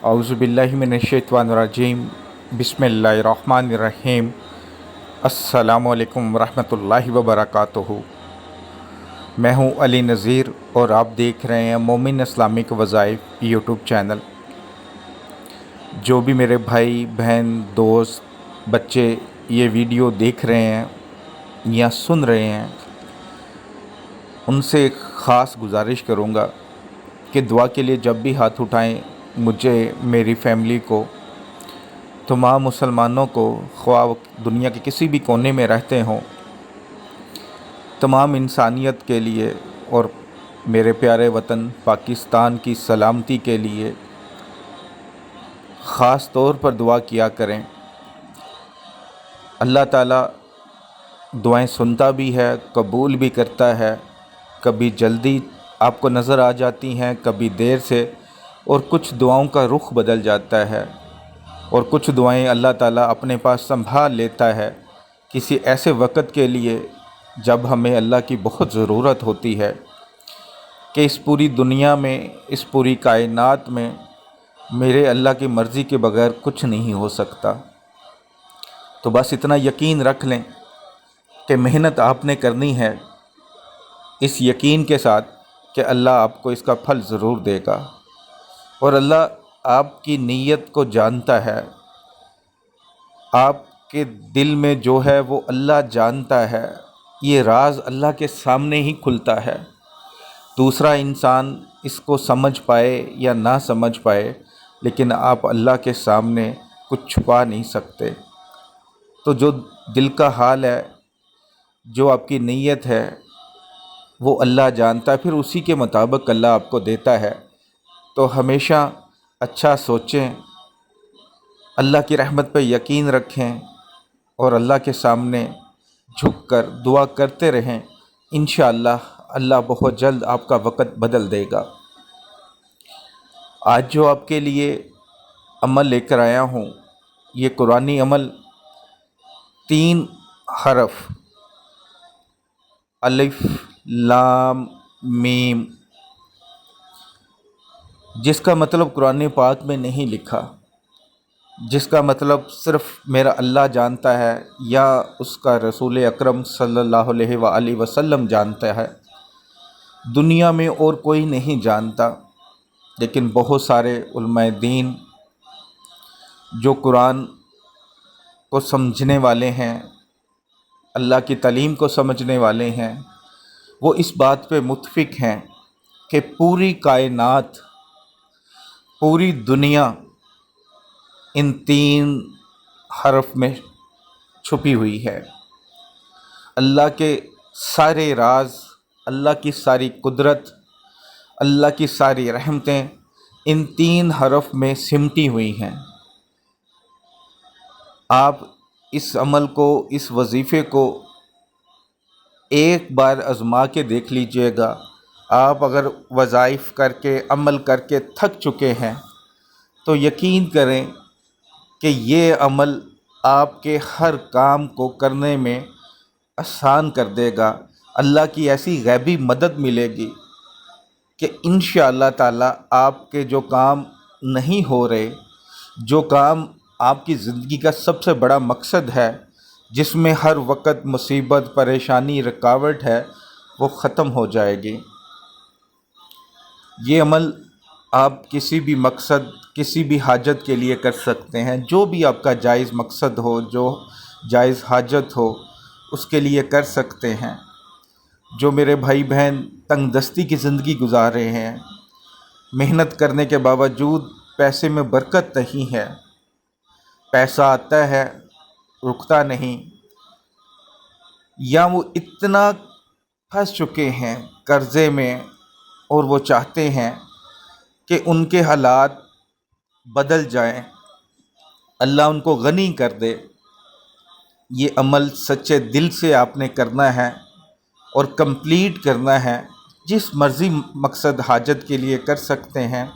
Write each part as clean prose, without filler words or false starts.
औज़ुबिल्लाहि मिनश्शैतानिर्रजीम बिस्मिल्लाहिर्रहमानिर्रहीम अस्सलामु अलैकुम रहमतुल्लाहि व बरकातुहू। मैं हूँ अली नज़ीर और आप देख रहे हैं मोमिन इस्लामिक वज़ाइफ यूट्यूब चैनल। जो भी मेरे भाई बहन दोस्त बच्चे ये वीडियो देख रहे हैं या सुन रहे हैं, उनसे एक ख़ास गुजारिश करूँगा कि दुआ के लिए जब भी हाथ उठाएं, मुझे, मेरी फैमिली को, तमाम मुसलमानों को, ख्वाह दुनिया के किसी भी कोने में रहते हों, तमाम इंसानियत के लिए और मेरे प्यारे वतन पाकिस्तान की सलामती के लिए ख़ास तौर पर दुआ किया करें। अल्लाह ताला दुआएं सुनता भी है, कबूल भी करता है। कभी जल्दी आपको नज़र आ जाती हैं, कभी देर से, और कुछ दुआओं का रुख बदल जाता है और कुछ दुआएं अल्लाह ताला अपने पास संभाल लेता है किसी ऐसे वक़्त के लिए जब हमें अल्लाह की बहुत ज़रूरत होती है कि इस पूरी दुनिया में, इस पूरी कायनात में मेरे अल्लाह की मर्ज़ी के बगैर कुछ नहीं हो सकता। तो बस इतना यकीन रख लें कि मेहनत आपने करनी है, इस यकीन के साथ कि अल्लाह आपको इसका फल ज़रूर देगा। और अल्लाह आपकी नीयत को जानता है, आपके दिल में जो है वो अल्लाह जानता है। ये राज अल्लाह के सामने ही खुलता है। दूसरा इंसान इसको समझ पाए या ना समझ पाए, लेकिन आप अल्लाह के सामने कुछ छुपा नहीं सकते। तो जो दिल का हाल है, जो आपकी नीयत है, वो अल्लाह जानता है, फिर उसी के मुताबिक अल्लाह आपको देता है। तो हमेशा अच्छा सोचें, अल्लाह की रहमत पर यकीन रखें और अल्लाह के सामने झुककर दुआ करते रहें। इंशाअल्लाह अल्लाह बहुत जल्द आपका वक़्त बदल देगा। आज जो आपके लिए अमल लेकर आया हूँ, ये कुरानी अमल 3 हरफ अलिफ लाम मीम, जिसका मतलब कुरान पाक में नहीं लिखा, जिसका मतलब सिर्फ़ मेरा अल्लाह जानता है या उसका रसूल अकरम सल्लल्लाहु अलैहि वसल्लम जानता है, दुनिया में और कोई नहीं जानता। लेकिन बहुत सारे उलमाए दीन जो कुरान को समझने वाले हैं, अल्लाह की तालीम को समझने वाले हैं, वो इस बात पे मुत्फिक हैं कि पूरी कायनात, पूरी दुनिया इन 3 हरफ में छुपी हुई है। अल्लाह के सारे राज, अल्लाह की सारी कुदरत, अल्लाह की सारी रहमतें इन 3 हरफ में सिमटी हुई हैं। आप इस अमल को, इस वजीफ़े को एक बार आज़मा के देख लीजिएगा। आप अगर वज़ाइफ करके, अमल करके थक चुके हैं, तो यकीन करें कि ये अमल आपके हर काम को करने में आसान कर देगा। अल्लाह की ऐसी गैबी मदद मिलेगी कि इंशाअल्लाह ताला आपके जो काम नहीं हो रहे, जो काम आपकी ज़िंदगी का सबसे बड़ा मकसद है, जिसमें हर वक्त मुसीबत, परेशानी, रुकावट है, वो ख़त्म हो जाएगी। ये अमल आप किसी भी मकसद, किसी भी हाजत के लिए कर सकते हैं। जो भी आपका जायज़ मकसद हो, जो जायज़ हाजत हो, उसके लिए कर सकते हैं। जो मेरे भाई बहन तंगदस्ती की ज़िंदगी गुजार रहे हैं, मेहनत करने के बावजूद पैसे में बरकत नहीं है, पैसा आता है रुकता नहीं, या वो इतना फंस चुके हैं कर्ज़े में और वो चाहते हैं कि उनके हालात बदल जाएं, अल्लाह उनको गनी कर दे, ये अमल सच्चे दिल से आपने करना है और कंप्लीट करना है। जिस मर्ज़ी मकसद हाजत के लिए कर सकते हैं,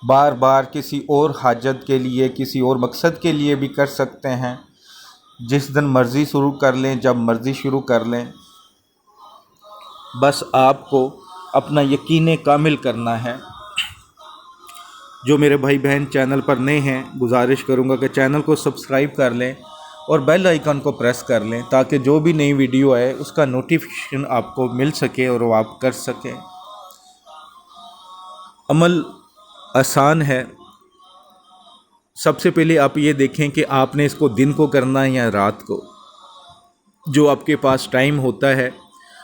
बार बार किसी और हाजत के लिए, किसी और मकसद के लिए भी कर सकते हैं। जिस दिन मर्ज़ी शुरू कर लें, जब मर्ज़ी शुरू कर लें। बस आपको अपना यकीन कामिल करना है। جو میرے بھائی بہن چینل پر نئے ہیں گزارش کروں گا کہ چینل کو سبسکرائب کر لیں اور بیل آئیکن کو پریس کر لیں تاکہ جو بھی نئی ویڈیو آئے اس کا نوٹیفیکیشن آپ کو مل سکے اور وہ آپ کر سکیں۔ عمل آسان ہے۔ سب سے پہلے آپ یہ دیکھیں کہ آپ نے اس کو دن کو کرنا ہے یا رات کو، جو آپ کے پاس ٹائم ہوتا ہے۔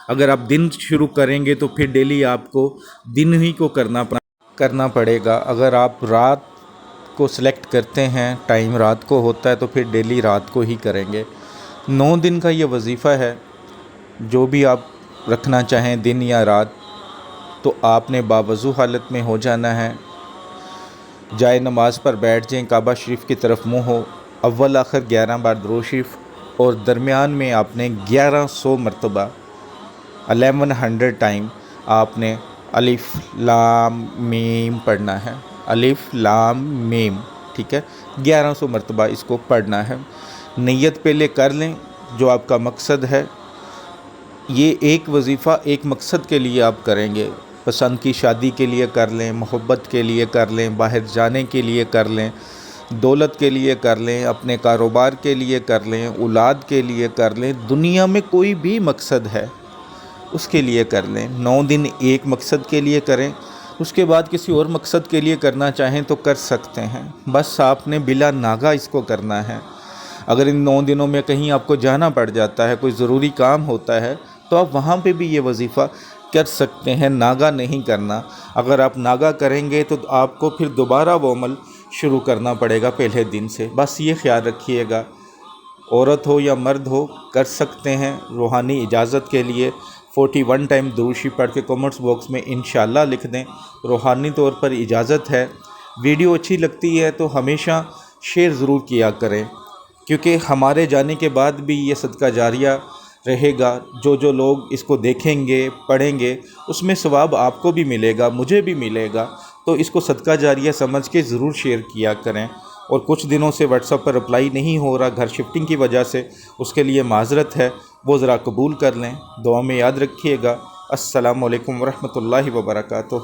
اگر آپ دن شروع کریں گے تو پھر ڈیلی آپ کو دن ہی کو کرنا پڑے گا۔ اگر آپ رات کو سلیکٹ کرتے ہیں، ٹائم رات کو ہوتا ہے، تو پھر ڈیلی رات کو ہی کریں گے۔ 9 دن کا یہ وظیفہ ہے، جو بھی آپ رکھنا چاہیں دن یا رات، تو آپ نے باوضو حالت میں ہو جانا ہے، جائے نماز پر بیٹھ جائیں، کعبہ شریف کی طرف منہ ہو، اول آخر 11 بار درود شریف، اور درمیان میں آپ نے 1100 مرتبہ 1100 ٹائم آپ نے الف لام میم پڑھنا ہے۔ الف لام میم، ٹھیک ہے، 1100 مرتبہ اس کو پڑھنا ہے۔ نیت پہلے کر لیں جو آپ کا مقصد ہے۔ یہ ایک وظیفہ ایک مقصد کے لیے آپ کریں گے، پسند کی شادی کے لیے کر لیں، محبت کے لیے کر لیں، باہر جانے کے لیے کر لیں، دولت کے لیے کر لیں، اپنے کاروبار کے لیے کر لیں، اولاد کے لیے کر لیں، دنیا میں کوئی بھی مقصد ہے اس کے لیے کر لیں۔ 9 دن ایک مقصد کے لیے کریں، اس کے بعد کسی اور مقصد کے لیے کرنا چاہیں تو کر سکتے ہیں، بس آپ نے بلا ناغہ اس کو کرنا ہے۔ اگر ان 9 دنوں میں کہیں آپ کو جانا پڑ جاتا ہے، کوئی ضروری کام ہوتا ہے، تو آپ وہاں پہ بھی یہ وظیفہ کر سکتے ہیں، ناغہ نہیں کرنا۔ اگر آپ ناغہ کریں گے تو آپ کو پھر دوبارہ وہ عمل شروع کرنا پڑے گا پہلے دن سے، بس یہ خیال رکھیے گا۔ عورت ہو یا مرد ہو کر سکتے ہیں۔ روحانی اجازت کے لیے 41 ٹائم درود شریف پڑھ کے کمنٹس باکس میں انشاءاللہ لکھ دیں، روحانی طور پر اجازت ہے۔ ویڈیو اچھی لگتی ہے تو ہمیشہ شیئر ضرور کیا کریں، کیونکہ ہمارے جانے کے بعد بھی یہ صدقہ جاریہ رہے گا۔ جو لوگ اس کو دیکھیں گے، پڑھیں گے، اس میں ثواب آپ کو بھی ملے گا، مجھے بھی ملے گا، تو اس کو صدقہ جاریہ سمجھ کے ضرور شیئر کیا کریں۔ اور کچھ دنوں سے واٹس ایپ پر رپلائی نہیں ہو رہا گھر شفٹنگ کی وجہ سے، اس کے لیے معذرت ہے، وہ ذرا قبول کر لیں، دعا میں یاد رکھیے گا۔ السلام علیکم ورحمۃ اللہ وبرکاتہ۔